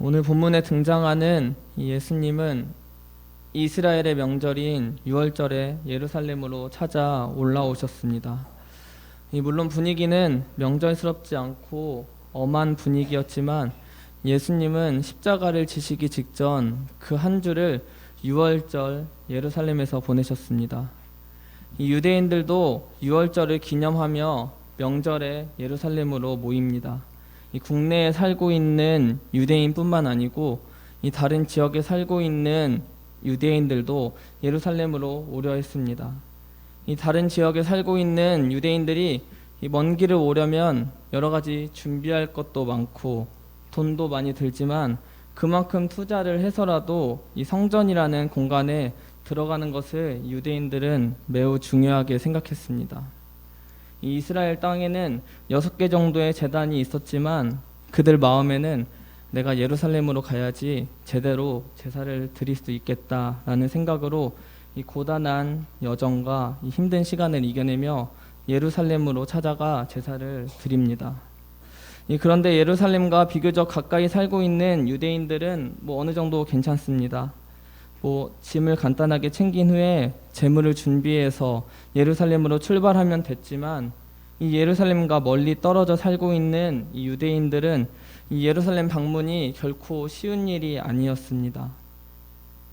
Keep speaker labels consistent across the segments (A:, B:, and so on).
A: 오늘 본문에 등장하는 이 예수님은 이스라엘의 명절인 유월절에 예루살렘으로 찾아 올라오셨습니다. 물론 분위기는 명절스럽지 않고 엄한 분위기였지만 예수님은 십자가를 지시기 직전 그 한 주를 유월절 예루살렘에서 보내셨습니다. 이 유대인들도 유월절을 기념하며 명절에 예루살렘으로 모입니다. 이 국내에 살고 있는 유대인뿐만 아니고 이 다른 지역에 살고 있는 유대인들도 예루살렘으로 오려 했습니다. 이 다른 지역에 살고 있는 유대인들이 이 먼 길을 오려면 여러 가지 준비할 것도 많고 돈도 많이 들지만 그만큼 투자를 해서라도 이 성전이라는 공간에 들어가는 것을 유대인들은 매우 중요하게 생각했습니다. 이 이스라엘 땅에는 6개 정도의 제단이 있었지만 그들 마음에는 내가 예루살렘으로 가야지 제대로 제사를 드릴 수 있겠다라는 생각으로 이 고단한 여정과 이 힘든 시간을 이겨내며 예루살렘으로 찾아가 제사를 드립니다. 그런데 예루살렘과 비교적 가까이 살고 있는 유대인들은 어느 정도 괜찮습니다. 짐을 간단하게 챙긴 후에 제물을 준비해서 예루살렘으로 출발하면 됐지만 이 예루살렘과 멀리 떨어져 살고 있는 이 유대인들은 이 예루살렘 방문이 결코 쉬운 일이 아니었습니다.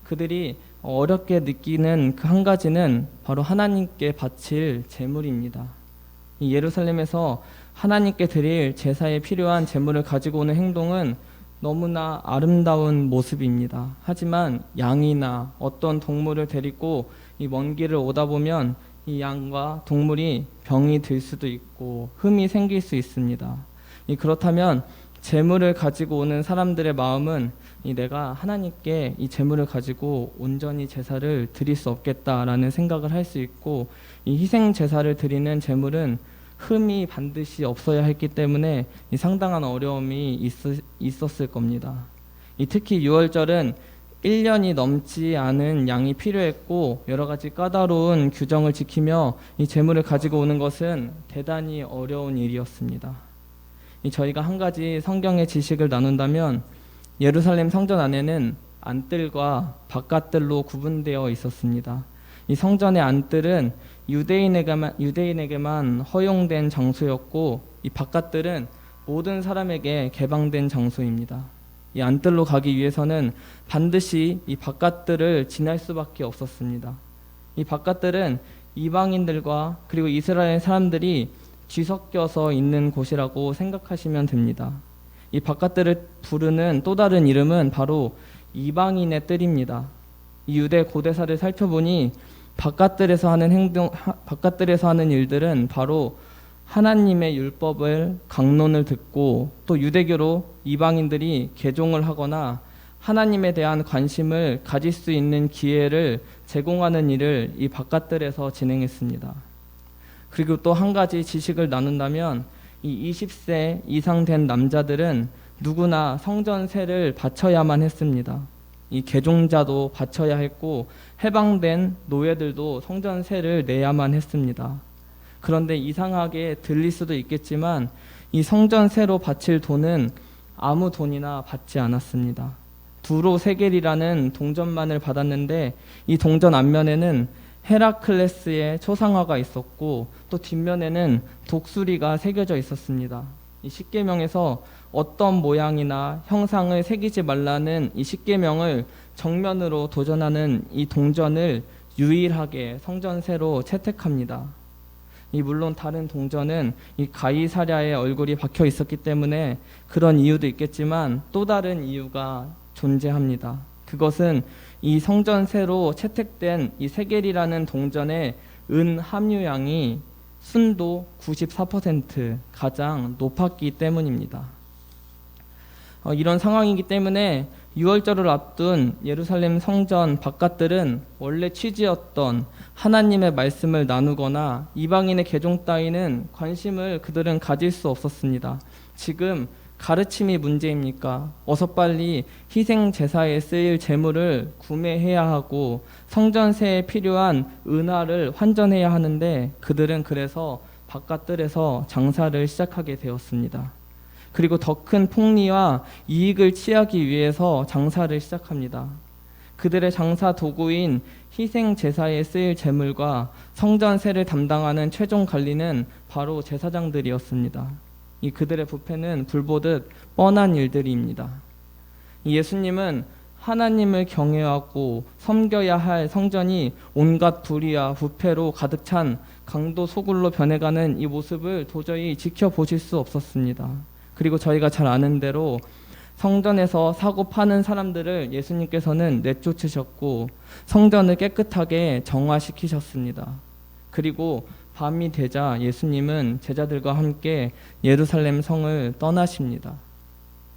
A: 그들이 어렵게 느끼는 그 한 가지는 바로 하나님께 바칠 제물입니다. 이 예루살렘에서 하나님께 드릴 제사에 필요한 제물을 가지고 오는 행동은 너무나 아름다운 모습입니다. 하지만 양이나 어떤 동물을 데리고 이 먼 길을 오다 보면 이 양과 동물이 병이 들 수도 있고 흠이 생길 수 있습니다. 그렇다면 제물을 가지고 오는 사람들의 마음은 내가 하나님께 이 제물을 가지고 온전히 제사를 드릴 수 없겠다라는 생각을 할 수 있고 이 희생 제사를 드리는 제물은 흠이 반드시 없어야 했기 때문에 상당한 어려움이 있었을 겁니다. 특히 유월절은 1년이 넘지 않은 양이 필요했고 여러 가지 까다로운 규정을 지키며 이 제물을 가지고 오는 것은 대단히 어려운 일이었습니다. 저희가 한 가지 성경의 지식을 나눈다면 예루살렘 성전 안에는 안뜰과 바깥뜰로 구분되어 있었습니다. 이 성전의 안뜰은 유대인에게만 허용된 장소였고 이 바깥뜰은 모든 사람에게 개방된 장소입니다. 이 안뜰로 가기 위해서는 반드시 이 바깥뜰을 지날 수밖에 없었습니다. 이 바깥뜰은 이방인들과 그리고 이스라엘 사람들이 뒤섞여서 있는 곳이라고 생각하시면 됩니다. 이 바깥뜰을 부르는 또 다른 이름은 바로 이방인의 뜰입니다. 이 유대 고대사를 살펴보니 바깥뜰에서 하는 일들은 바로 하나님의 율법을 강론을 듣고 또 유대교로 이방인들이 개종을 하거나 하나님에 대한 관심을 가질 수 있는 기회를 제공하는 일을 이 바깥뜰에서 진행했습니다. 그리고 또 한 가지 지식을 나눈다면 이 20세 이상 된 남자들은 누구나 성전세를 바쳐야만 했습니다. 이 개종자도 바쳐야 했고 해방된 노예들도 성전세를 내야만 했습니다. 그런데 이상하게 들릴 수도 있겠지만 이 성전세로 바칠 돈은 아무 돈이나 받지 않았습니다. 두로 세겔이라는 동전만을 받았는데 이 동전 앞면에는 헤라클레스의 초상화가 있었고 또 뒷면에는 독수리가 새겨져 있었습니다. 이 십계명에서 어떤 모양이나 형상을 새기지 말라는 이 십계명을 정면으로 도전하는 이 동전을 유일하게 성전세로 채택합니다. 물론 다른 동전은 이 가이사랴의 얼굴이 박혀 있었기 때문에 그런 이유도 있겠지만 또 다른 이유가 존재합니다. 그것은 이 성전세로 채택된 이 세겔이라는 동전의 은 함유량이 순도 94% 가장 높았기 때문입니다. 이런 상황이기 때문에 유월절을 앞둔 예루살렘 성전 바깥들은 원래 취지였던 하나님의 말씀을 나누거나 이방인의 개종 따위는 관심을 그들은 가질 수 없었습니다. 지금 가르침이 문제입니까? 어서 빨리 희생 제사에 쓰일 제물을 구매해야 하고 성전세에 필요한 은화를 환전해야 하는데 그들은 그래서 바깥들에서 장사를 시작하게 되었습니다. 그리고 더 큰 폭리와 이익을 취하기 위해서 장사를 시작합니다. 그들의 장사 도구인 희생 제사에 쓰일 제물과 성전세를 담당하는 최종 관리는 바로 제사장들이었습니다. 이 그들의 부패는 불보듯 뻔한 일들입니다. 예수님은 하나님을 경외하고 섬겨야 할 성전이 온갖 불의와 부패로 가득 찬 강도 소굴로 변해가는 이 모습을 도저히 지켜보실 수 없었습니다. 그리고 저희가 잘 아는 대로 성전에서 사고 파는 사람들을 예수님께서는 내쫓으셨고 성전을 깨끗하게 정화시키셨습니다. 그리고 밤이 되자 예수님은 제자들과 함께 예루살렘 성을 떠나십니다.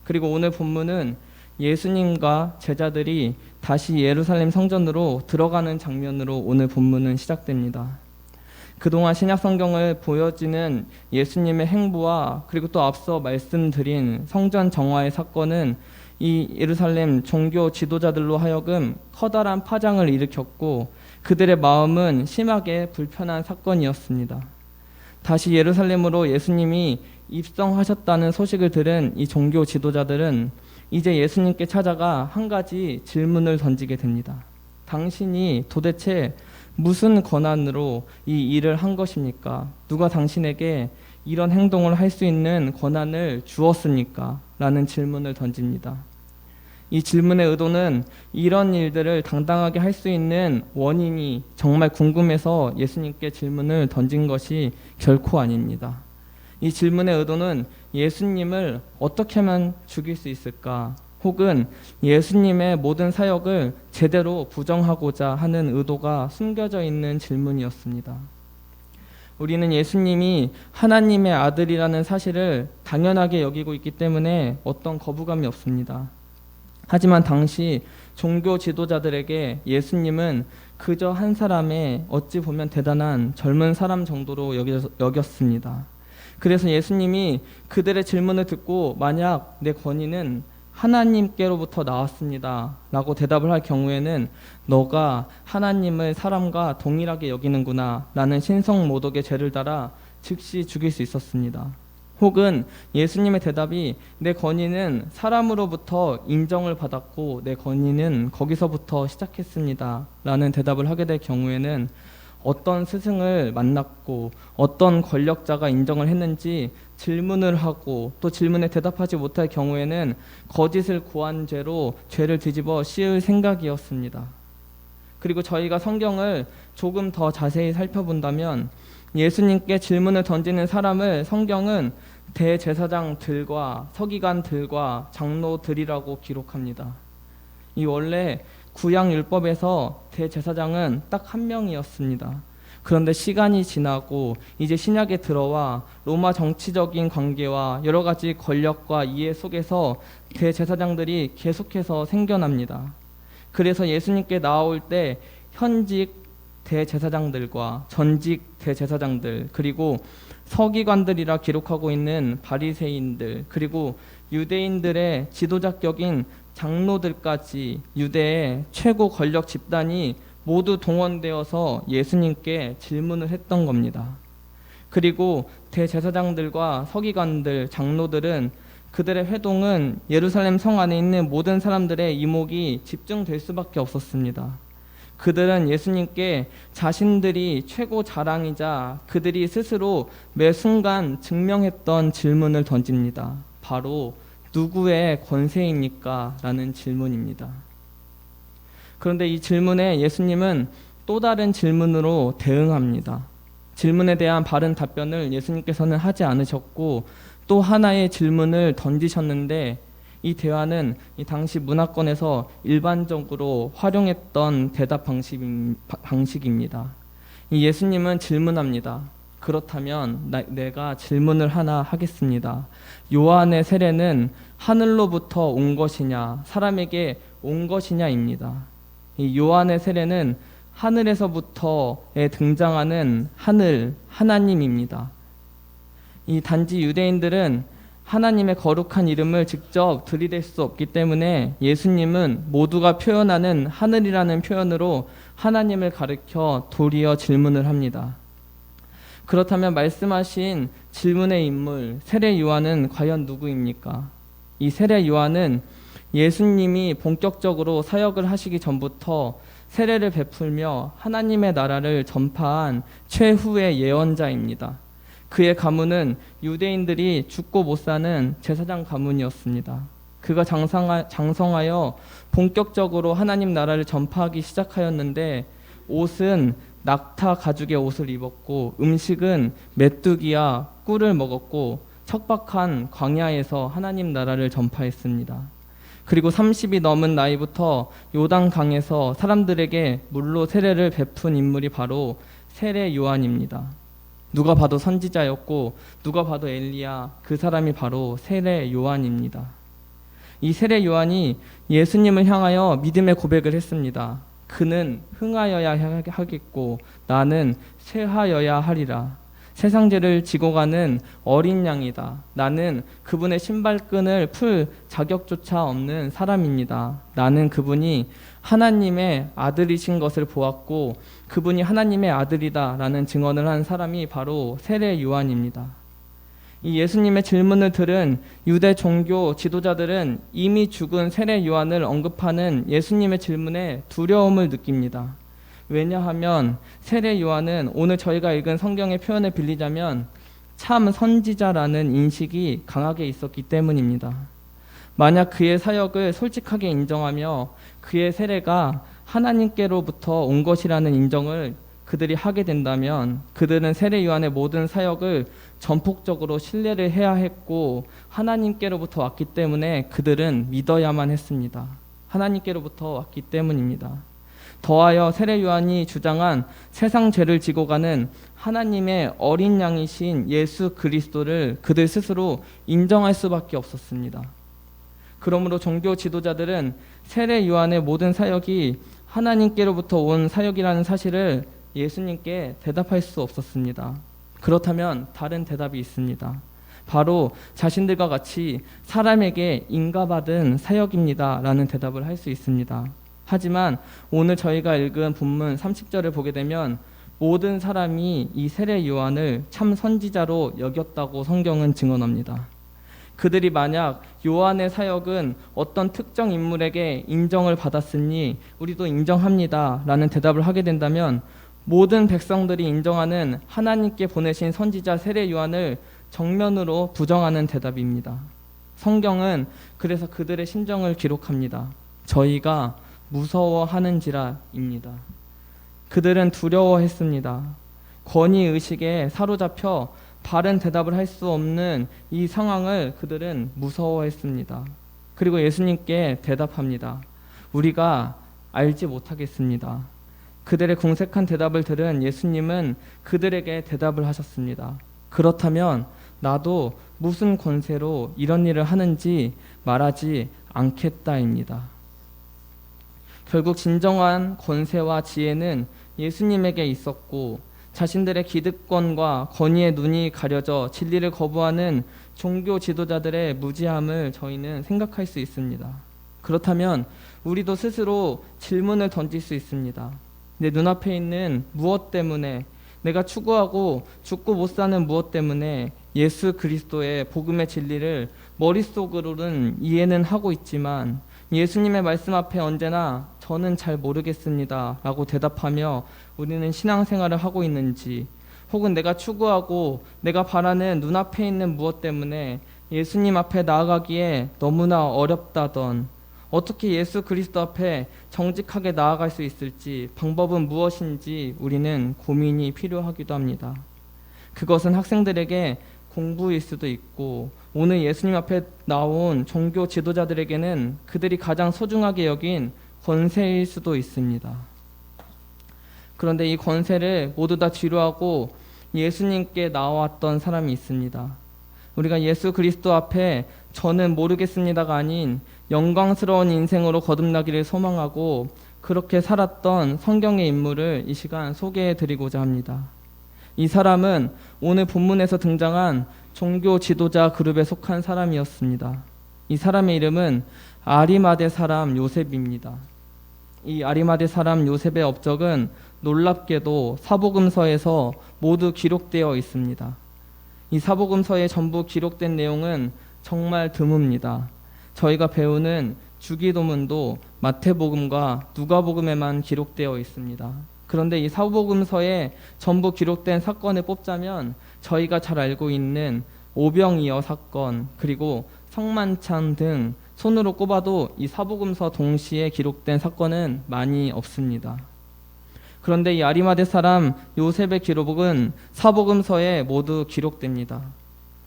A: 그리고 오늘 본문은 예수님과 제자들이 다시 예루살렘 성전으로 들어가는 장면으로 오늘 본문은 시작됩니다. 그동안 신약 성경을 보여지는 예수님의 행보와 그리고 또 앞서 말씀드린 성전 정화의 사건은 이 예루살렘 종교 지도자들로 하여금 커다란 파장을 일으켰고 그들의 마음은 심하게 불편한 사건이었습니다. 다시 예루살렘으로 예수님이 입성하셨다는 소식을 들은 이 종교 지도자들은 이제 예수님께 찾아가 한 가지 질문을 던지게 됩니다. 당신이 도대체 무슨 권한으로 이 일을 한 것입니까? 누가 당신에게 이런 행동을 할 수 있는 권한을 주었습니까? 라는 질문을 던집니다. 이 질문의 의도는 이런 일들을 당당하게 할 수 있는 원인이 정말 궁금해서 예수님께 질문을 던진 것이 결코 아닙니다. 이 질문의 의도는 예수님을 어떻게 하면 죽일 수 있을까? 혹은 예수님의 모든 사역을 제대로 부정하고자 하는 의도가 숨겨져 있는 질문이었습니다. 우리는 예수님이 하나님의 아들이라는 사실을 당연하게 여기고 있기 때문에 어떤 거부감이 없습니다. 하지만 당시 종교 지도자들에게 예수님은 그저 한 사람의 어찌 보면 대단한 젊은 사람 정도로 여겼습니다. 그래서 예수님이 그들의 질문을 듣고 만약 내 권위는 하나님께로부터 나왔습니다 라고 대답을 할 경우에는 너가 하나님을 사람과 동일하게 여기는구나 라는 신성모독의 죄를 달아 즉시 죽일 수 있었습니다. 혹은 예수님의 대답이 내 권위는 사람으로부터 인정을 받았고 내 권위는 거기서부터 시작했습니다 라는 대답을 하게 될 경우에는 어떤 스승을 만났고 어떤 권력자가 인정을 했는지 질문을 하고 또 질문에 대답하지 못할 경우에는 거짓을 고한 죄로 죄를 뒤집어 씌울 생각이었습니다. 그리고 저희가 성경을 조금 더 자세히 살펴본다면 예수님께 질문을 던지는 사람을 성경은 대제사장들과 서기관들과 장로들이라고 기록합니다. 이 원래 구약율법에서 대제사장은 딱 한 명이었습니다. 그런데 시간이 지나고 이제 신약에 들어와 로마 정치적인 관계와 여러 가지 권력과 이해 속에서 대제사장들이 계속해서 생겨납니다. 그래서 예수님께 나올 때 현직 대제사장들과 전직 대제사장들 그리고 서기관들이라 기록하고 있는 바리새인들 그리고 유대인들의 지도자격인 장로들까지 유대의 최고 권력 집단이 모두 동원되어서 예수님께 질문을 했던 겁니다. 그리고 대제사장들과 서기관들, 장로들은 그들의 회동은 예루살렘 성 안에 있는 모든 사람들의 이목이 집중될 수밖에 없었습니다. 그들은 예수님께 자신들이 최고 자랑이자 그들이 스스로 매 순간 증명했던 질문을 던집니다. 바로 누구의 권세입니까? 라는 질문입니다. 그런데 이 질문에 예수님은 또 다른 질문으로 대응합니다. 질문에 대한 바른 답변을 예수님께서는 하지 않으셨고 또 하나의 질문을 던지셨는데 이 대화는 이 당시 문화권에서 일반적으로 활용했던 대답 방식입니다. 이 예수님은 질문합니다. 그렇다면 내가 질문을 하나 하겠습니다. 요한의 세례는 하늘로부터 온 것이냐 사람에게 온 것이냐입니다. 이 요한의 세례는 하늘에서부터에 등장하는 하나님입니다. 이 단지 유대인들은 하나님의 거룩한 이름을 직접 들이댈 수 없기 때문에 예수님은 모두가 표현하는 하늘이라는 표현으로 하나님을 가리켜 도리어 질문을 합니다. 그렇다면 말씀하신 질문의 인물 세례 요한은 과연 누구입니까? 이 세례 요한은 예수님이 본격적으로 사역을 하시기 전부터 세례를 베풀며 하나님의 나라를 전파한 최후의 예언자입니다. 그의 가문은 유대인들이 죽고 못 사는 제사장 가문이었습니다. 그가 장성하여 본격적으로 하나님 나라를 전파하기 시작하였는데 옷은 낙타 가죽의 옷을 입었고 음식은 메뚜기와 꿀을 먹었고 척박한 광야에서 하나님 나라를 전파했습니다. 그리고 30이 넘은 나이부터 요단강에서 사람들에게 물로 세례를 베푼 인물이 바로 세례 요한입니다. 누가 봐도 선지자였고 누가 봐도 엘리야, 그 사람이 바로 세례 요한입니다. 이 세례 요한이 예수님을 향하여 믿음의 고백을 했습니다. 그는 흥하여야 하겠고 나는 쇠하여야 하리라. 세상 죄를 지고 가는 어린 양이다. 나는 그분의 신발끈을 풀 자격조차 없는 사람입니다. 나는 그분이 하나님의 아들이신 것을 보았고 그분이 하나님의 아들이다 라는 증언을 한 사람이 바로 세례 요한입니다. 이 예수님의 질문을 들은 유대 종교 지도자들은 이미 죽은 세례 요한을 언급하는 예수님의 질문에 두려움을 느낍니다. 왜냐하면 세례 요한은 오늘 저희가 읽은 성경의 표현을 빌리자면 참 선지자라는 인식이 강하게 있었기 때문입니다. 만약 그의 사역을 솔직하게 인정하며 그의 세례가 하나님께로부터 온 것이라는 인정을 그들이 하게 된다면 그들은 세례 요한의 모든 사역을 전폭적으로 신뢰를 해야 했고 하나님께로부터 왔기 때문에 그들은 믿어야만 했습니다. 하나님께로부터 왔기 때문입니다. 더하여 세례 요한이 주장한 세상 죄를 지고 가는 하나님의 어린 양이신 예수 그리스도를 그들 스스로 인정할 수밖에 없었습니다. 그러므로 종교 지도자들은 세례 요한의 모든 사역이 하나님께로부터 온 사역이라는 사실을 예수님께 대답할 수 없었습니다. 그렇다면 다른 대답이 있습니다. 바로 자신들과 같이 사람에게 인가받은 사역입니다 라는 대답을 할 수 있습니다. 하지만 오늘 저희가 읽은 본문 30절을 보게 되면 모든 사람이 이 세례 요한을 참 선지자로 여겼다고 성경은 증언합니다. 그들이 만약 요한의 사역은 어떤 특정 인물에게 인정을 받았으니 우리도 인정합니다 라는 대답을 하게 된다면 모든 백성들이 인정하는 하나님께 보내신 선지자 세례 요한을 정면으로 부정하는 대답입니다. 성경은 그래서 그들의 심정을 기록합니다. 저희가 무서워하는지라입니다. 그들은 두려워했습니다. 권위의식에 사로잡혀 바른 대답을 할 수 없는 이 상황을 그들은 무서워했습니다. 그리고 예수님께 대답합니다. 우리가 알지 못하겠습니다. 그들의 궁색한 대답을 들은 예수님은 그들에게 대답을 하셨습니다. 그렇다면 나도 무슨 권세로 이런 일을 하는지 말하지 않겠다입니다. 결국 진정한 권세와 지혜는 예수님에게 있었고 자신들의 기득권과 권위의 눈이 가려져 진리를 거부하는 종교 지도자들의 무지함을 저희는 생각할 수 있습니다. 그렇다면 우리도 스스로 질문을 던질 수 있습니다. 내 눈앞에 있는 무엇 때문에, 내가 추구하고 죽고 못 사는 무엇 때문에 예수 그리스도의 복음의 진리를 머릿속으로는 이해는 하고 있지만 예수님의 말씀 앞에 언제나 저는 잘 모르겠습니다 라고 대답하며 우리는 신앙생활을 하고 있는지, 혹은 내가 추구하고 내가 바라는 눈앞에 있는 무엇 때문에 예수님 앞에 나아가기에 너무나 어렵다던, 어떻게 예수 그리스도 앞에 정직하게 나아갈 수 있을지 방법은 무엇인지 우리는 고민이 필요하기도 합니다. 그것은 학생들에게 공부일 수도 있고 오늘 예수님 앞에 나온 종교 지도자들에게는 그들이 가장 소중하게 여긴 권세일 수도 있습니다. 그런데 이 권세를 모두 다 뒤로하고 예수님께 나왔던 사람이 있습니다. 우리가 예수 그리스도 앞에 저는 모르겠습니다가 아닌 영광스러운 인생으로 거듭나기를 소망하고 그렇게 살았던 성경의 인물을 이 시간 소개해드리고자 합니다. 이 사람은 오늘 본문에서 등장한 종교 지도자 그룹에 속한 사람이었습니다. 이 사람의 이름은 아리마대 사람 요셉입니다. 이 아리마대 사람 요셉의 업적은 놀랍게도 사복음서에서 모두 기록되어 있습니다. 이 사복음서에 전부 기록된 내용은 정말 드뭅니다. 저희가 배우는 주기도문도 마태복음과 누가복음에만 기록되어 있습니다. 그런데 이 사복음서에 전부 기록된 사건을 뽑자면 저희가 잘 알고 있는 오병이어 사건, 그리고 성만찬 등 손으로 꼽아도 이 사복음서 동시에 기록된 사건은 많이 없습니다. 그런데 이 아리마대 사람 요셉의 기록은 사복음서에 모두 기록됩니다.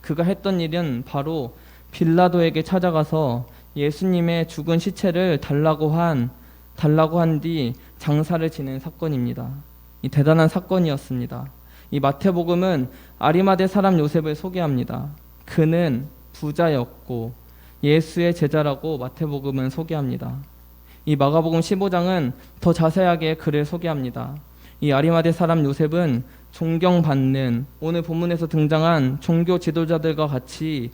A: 그가 했던 일은 바로 빌라도에게 찾아가서 예수님의 죽은 시체를 달라고 한 뒤 장사를 지낸 사건입니다. 이 대단한 사건이었습니다. 이 마태복음은 아리마대 사람 요셉을 소개합니다. 그는 부자였고 예수의 제자라고 마태복음은 소개합니다. 이 마가복음 15장은 더 자세하게 그를 소개합니다. 이 아리마대 사람 요셉은 존경받는, 오늘 본문에서 등장한 종교 지도자들과 같이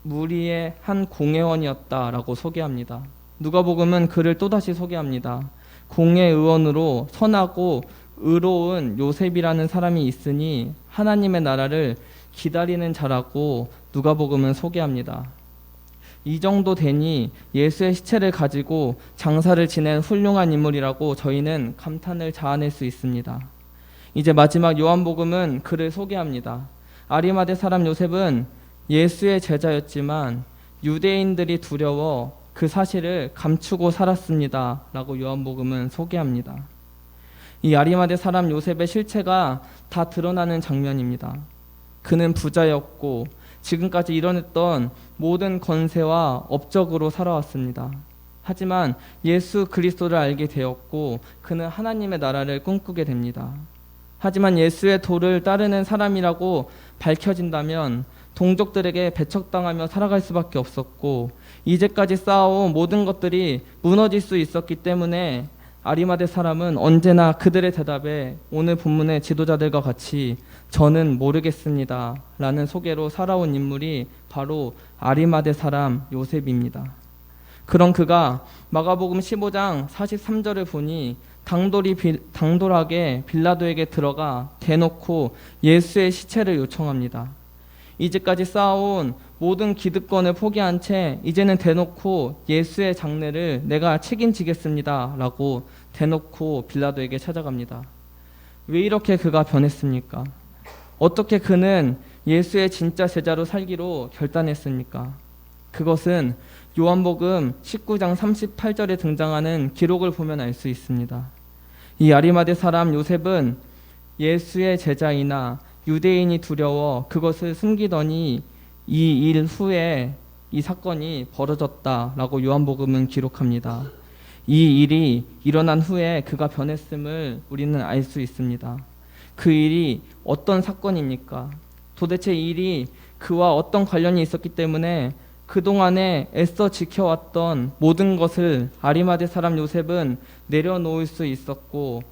A: 무리의 한 공회원이었다라고 소개합니다. 누가복음은 그를 또다시 소개합니다. 공회의원으로 선하고 의로운 요셉이라는 사람이 있으니 하나님의 나라를 기다리는 자라고 누가복음은 소개합니다. 이 정도 되니 예수의 시체를 가지고 장사를 지낸 훌륭한 인물이라고 저희는 감탄을 자아낼 수 있습니다. 이제 마지막 요한복음은 그를 소개합니다. 아리마대 사람 요셉은 예수의 제자였지만 유대인들이 두려워 그 사실을 감추고 살았습니다. 라고 요한복음은 소개합니다. 이 아리마대 사람 요셉의 실체가 다 드러나는 장면입니다. 그는 부자였고 지금까지 이뤄냈던 모든 권세와 업적으로 살아왔습니다. 하지만 예수 그리스도를 알게 되었고 그는 하나님의 나라를 꿈꾸게 됩니다. 하지만 예수의 도를 따르는 사람이라고 밝혀진다면 동족들에게 배척당하며 살아갈 수밖에 없었고 이제까지 쌓아온 모든 것들이 무너질 수 있었기 때문에 아리마대 사람은 언제나 그들의 대답에 오늘 본문의 지도자들과 같이 저는 모르겠습니다 라는 소개로 살아온 인물이 바로 아리마대 사람 요셉입니다. 그런 그가 마가복음 15장 43절을 보니 당돌하게 빌라도에게 들어가 대놓고 예수의 시체를 요청합니다. 이제까지 쌓아온 모든 기득권을 포기한 채 이제는 대놓고 예수의 장례를 내가 책임지겠습니다 라고 대놓고 빌라도에게 찾아갑니다. 왜 이렇게 그가 변했습니까? 어떻게 그는 예수의 진짜 제자로 살기로 결단했습니까? 그것은 요한복음 19장 38절에 등장하는 기록을 보면 알 수 있습니다. 이 아리마대 사람 요셉은 예수의 제자이나 유대인이 두려워 그것을 숨기더니 이 일 후에 이 사건이 벌어졌다라고 요한복음은 기록합니다. 이 일이 일어난 후에 그가 변했음을 우리는 알 수 있습니다. 그 일이 어떤 사건입니까? 도대체 이 일이 그와 어떤 관련이 있었기 때문에 그동안에 애써 지켜왔던 모든 것을 아리마대 사람 요셉은 내려놓을 수 있었고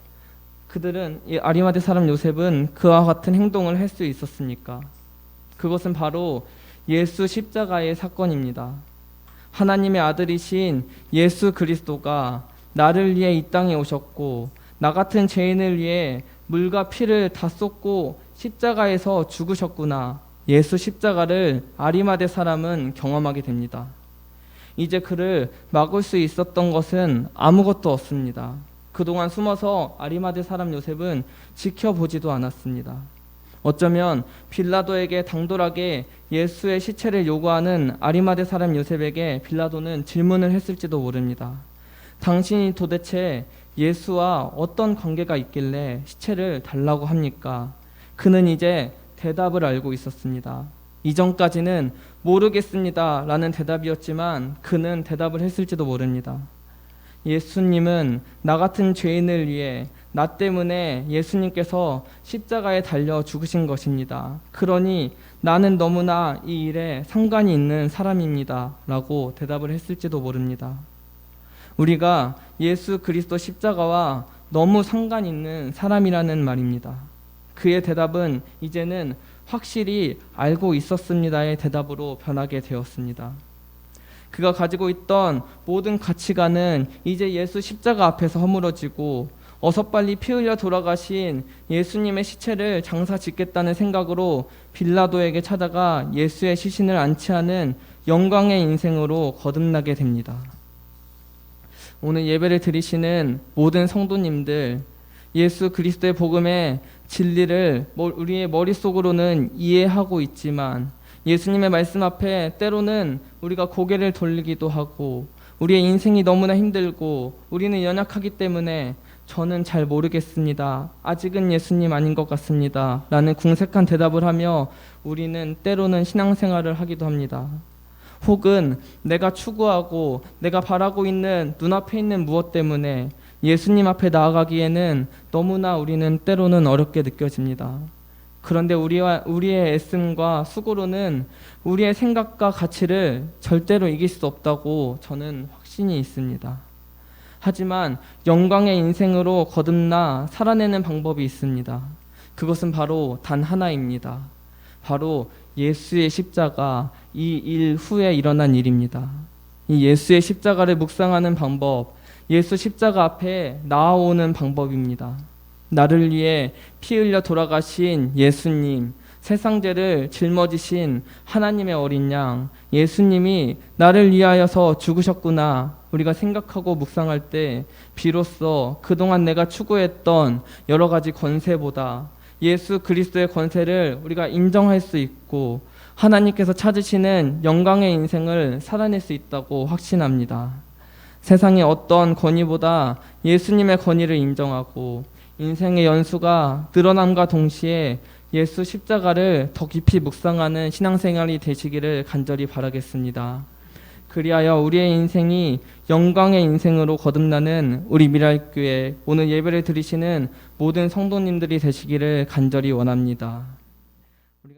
A: 이 아리마대 사람 요셉은 그와 같은 행동을 할 수 있었습니까? 그것은 바로 예수 십자가의 사건입니다. 하나님의 아들이신 예수 그리스도가 나를 위해 이 땅에 오셨고 나 같은 죄인을 위해 물과 피를 다 쏟고 십자가에서 죽으셨구나. 예수 십자가를 아리마대 사람은 경험하게 됩니다. 이제 그를 막을 수 있었던 것은 아무것도 없습니다. 그동안 숨어서 아리마대 사람 요셉은 지켜보지도 않았습니다. 어쩌면 빌라도에게 당돌하게 예수의 시체를 요구하는 아리마대 사람 요셉에게 빌라도는 질문을 했을지도 모릅니다. 당신이 도대체 예수와 어떤 관계가 있길래 시체를 달라고 합니까? 그는 이제 대답을 알고 있었습니다. 이전까지는 모르겠습니다 라는 대답이었지만 그는 대답을 했을지도 모릅니다. 예수님은 나 같은 죄인을 위해 나 때문에 예수님께서 십자가에 달려 죽으신 것입니다. 그러니 나는 너무나 이 일에 상관이 있는 사람입니다 라고 대답을 했을지도 모릅니다. 우리가 예수 그리스도 십자가와 너무 상관 있는 사람이라는 말입니다. 그의 대답은 이제는 확실히 알고 있었습니다의 대답으로 변하게 되었습니다. 그가 가지고 있던 모든 가치관은 이제 예수 십자가 앞에서 허물어지고 어서 빨리 피 흘려 돌아가신 예수님의 시체를 장사 짓겠다는 생각으로 빌라도에게 찾아가 예수의 시신을 안치하는 영광의 인생으로 거듭나게 됩니다. 오늘 예배를 드리시는 모든 성도님들, 예수 그리스도의 복음의 진리를 우리의 머릿속으로는 이해하고 있지만 예수님의 말씀 앞에 때로는 우리가 고개를 돌리기도 하고, 우리의 인생이 너무나 힘들고 우리는 연약하기 때문에 저는 잘 모르겠습니다, 아직은 예수님 아닌 것 같습니다 라는 궁색한 대답을 하며 우리는 때로는 신앙생활을 하기도 합니다. 혹은 내가 추구하고 내가 바라고 있는 눈앞에 있는 무엇 때문에 예수님 앞에 나아가기에는 너무나 우리는 때로는 어렵게 느껴집니다. 그런데 우리의 애씀과 수고로는 우리의 생각과 가치를 절대로 이길 수 없다고 저는 확신이 있습니다. 하지만 영광의 인생으로 거듭나 살아내는 방법이 있습니다. 그것은 바로 단 하나입니다. 바로 예수의 십자가, 이 일 후에 일어난 일입니다. 이 예수의 십자가를 묵상하는 방법, 예수 십자가 앞에 나아오는 방법입니다. 나를 위해 피 흘려 돌아가신 예수님, 세상 죄를 짊어지신 하나님의 어린 양, 예수님이 나를 위하여서 죽으셨구나 우리가 생각하고 묵상할 때 비로소 그동안 내가 추구했던 여러 가지 권세보다 예수 그리스도의 권세를 우리가 인정할 수 있고 하나님께서 찾으시는 영광의 인생을 살아낼 수 있다고 확신합니다. 세상의 어떤 권위보다 예수님의 권위를 인정하고 인생의 연수가 늘어남과 동시에 예수 십자가를 더 깊이 묵상하는 신앙생활이 되시기를 간절히 바라겠습니다. 그리하여 우리의 인생이 영광의 인생으로 거듭나는 우리 미랄교회 오늘 예배를 드리시는 모든 성도님들이 되시기를 간절히 원합니다.